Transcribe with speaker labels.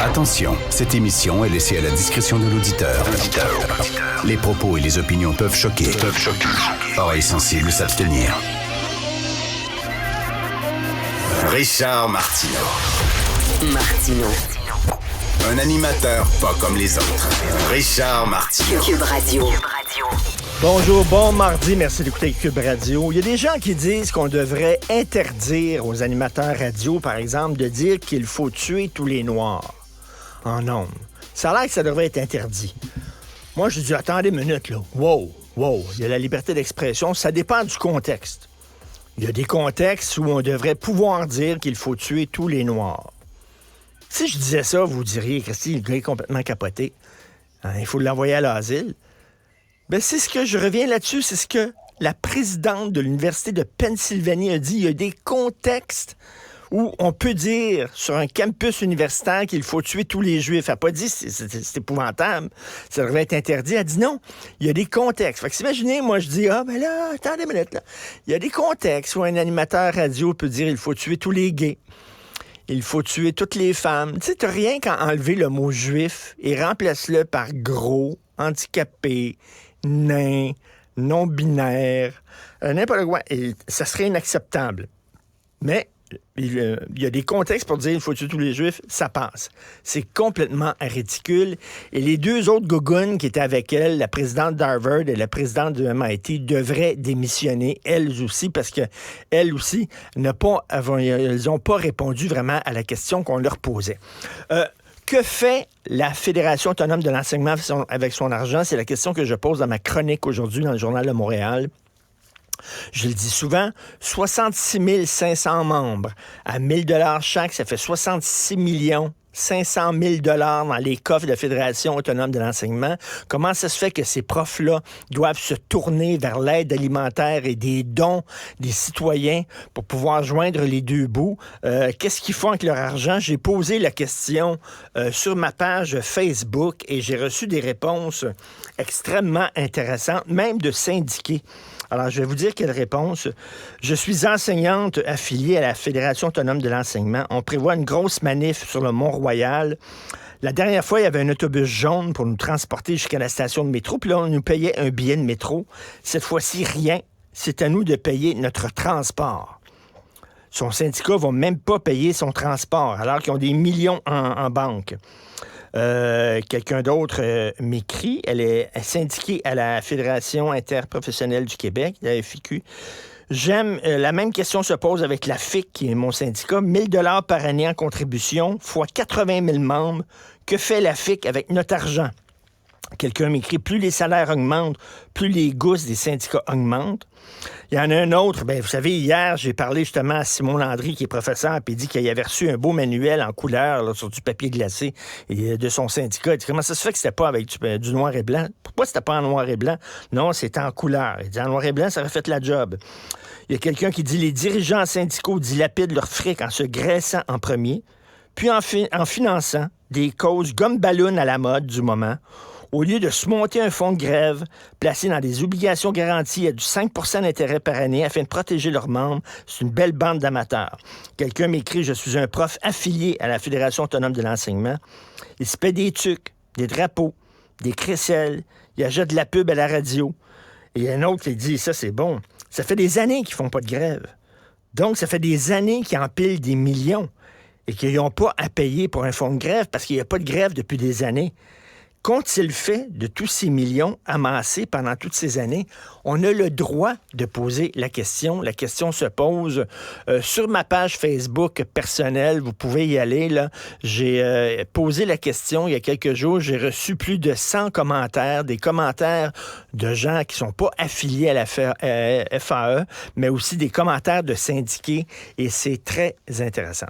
Speaker 1: Attention, cette émission est laissée à la discrétion de l'auditeur. Les propos et les opinions peuvent choquer. Oreilles sensibles s'abstenir. Richard Martineau. Un animateur pas comme les autres. Richard Martineau.
Speaker 2: Cube Radio.
Speaker 3: Bonjour, bon mardi, merci d'écouter Cube Radio. Il y a des gens qui disent qu'on devrait interdire aux animateurs radio, par exemple, de dire qu'il faut tuer tous les Noirs en ondes. Ça a l'air que ça devrait être interdit. Moi, je dis, attendez une minute, là. Wow, il y a la liberté d'expression, ça dépend du contexte. Il y a des contextes où on devrait pouvoir dire qu'il faut tuer tous les Noirs. Si je disais ça, vous diriez, Christy, le gars est complètement capoté. Hein, il faut l'envoyer à l'asile. Ben, c'est ce que je reviens là-dessus, c'est ce que la présidente de l'Université de Pennsylvanie a dit. Il y a des contextes où on peut dire sur un campus universitaire qu'il faut tuer tous les Juifs. Elle n'a pas dit c'est épouvantable, ça devrait être interdit. Elle a dit non, il y a des contextes. Fait que imaginez, moi je dis, ben là, attendez une minute, là. Il y a des contextes où un animateur radio peut dire il faut tuer tous les gays. Il faut tuer toutes les femmes. Tu sais, t'as rien qu'à enlever le mot juif et remplace-le par gros, handicapé, nain, non-binaire, n'importe quoi. Et ça serait inacceptable. Mais il y a des contextes pour dire il faut tuer tous les Juifs, ça passe. C'est complètement ridicule. Et les deux autres gougounes qui étaient avec elle, la présidente d'Harvard et la présidente de MIT, devraient démissionner, elles aussi, parce qu'elles aussi elles n'ont pas répondu vraiment à la question qu'on leur posait. Que fait la Fédération autonome de l'enseignement avec son argent? C'est la question que je pose dans ma chronique aujourd'hui dans le Journal de Montréal. Je le dis souvent, 66 500 membres à 1 000 $ chaque, ça fait 66 500 000 $ dans les coffres de la Fédération autonome de l'enseignement. Comment ça se fait que ces profs-là doivent se tourner vers l'aide alimentaire et des dons des citoyens pour pouvoir joindre les deux bouts? Qu'est-ce qu'ils font avec leur argent? J'ai posé la question sur ma page Facebook et j'ai reçu des réponses extrêmement intéressantes, même de syndiqués. Alors, je vais vous dire quelle réponse. Je suis enseignante affiliée à la Fédération autonome de l'enseignement. On prévoit une grosse manif sur le Mont-Royal. La dernière fois, il y avait un autobus jaune pour nous transporter jusqu'à la station de métro. Puis là, on nous payait un billet de métro. Cette fois-ci, rien. C'est à nous de payer notre transport. Son syndicat ne va même pas payer son transport, alors qu'ils ont des millions en banque. Quelqu'un d'autre m'écrit. Elle est syndiquée à la Fédération interprofessionnelle du Québec, la FIQ. La même question se pose avec la FIC, qui est mon syndicat. 1 000 $ par année en contribution, fois 80 000 membres. Que fait la FIC avec notre argent? Quelqu'un m'écrit, plus les salaires augmentent, plus les gousses des syndicats augmentent. Il y en a un autre, vous savez, hier, j'ai parlé justement à Simon Landry, qui est professeur, puis il dit qu'il avait reçu un beau manuel en couleur là, sur du papier glacé et de son syndicat. Il dit, comment ça se fait que c'était pas avec du noir et blanc? Pourquoi c'était pas en noir et blanc? Non, c'était en couleur. Il dit, en noir et blanc, ça aurait fait la job. Il y a quelqu'un qui dit, les dirigeants syndicaux dilapident leur fric en se graissant en premier, puis en finançant des causes gomme ballon à la mode du moment, au lieu de se monter un fonds de grève placé dans des obligations garanties à du 5 % d'intérêt par année afin de protéger leurs membres. C'est une belle bande d'amateurs. Quelqu'un m'écrit, je suis un prof affilié à la Fédération autonome de l'enseignement. Il se paie des tucs, des drapeaux, des crécelles. Il achète de la pub à la radio. Et il y a un autre qui dit, ça c'est bon, ça fait des années qu'ils font pas de grève. Donc, ça fait des années qu'ils empilent des millions et qu'ils n'ont pas à payer pour un fonds de grève parce qu'il n'y a pas de grève depuis des années. Qu'ont-ils fait de tous ces millions amassés pendant toutes ces années? On a le droit de poser la question. La question se pose sur ma page Facebook personnelle. Vous pouvez y aller. Là. J'ai posé la question il y a quelques jours. J'ai reçu plus de 100 commentaires, des commentaires de gens qui ne sont pas affiliés à la FAE, mais aussi des commentaires de syndiqués. Et c'est très intéressant.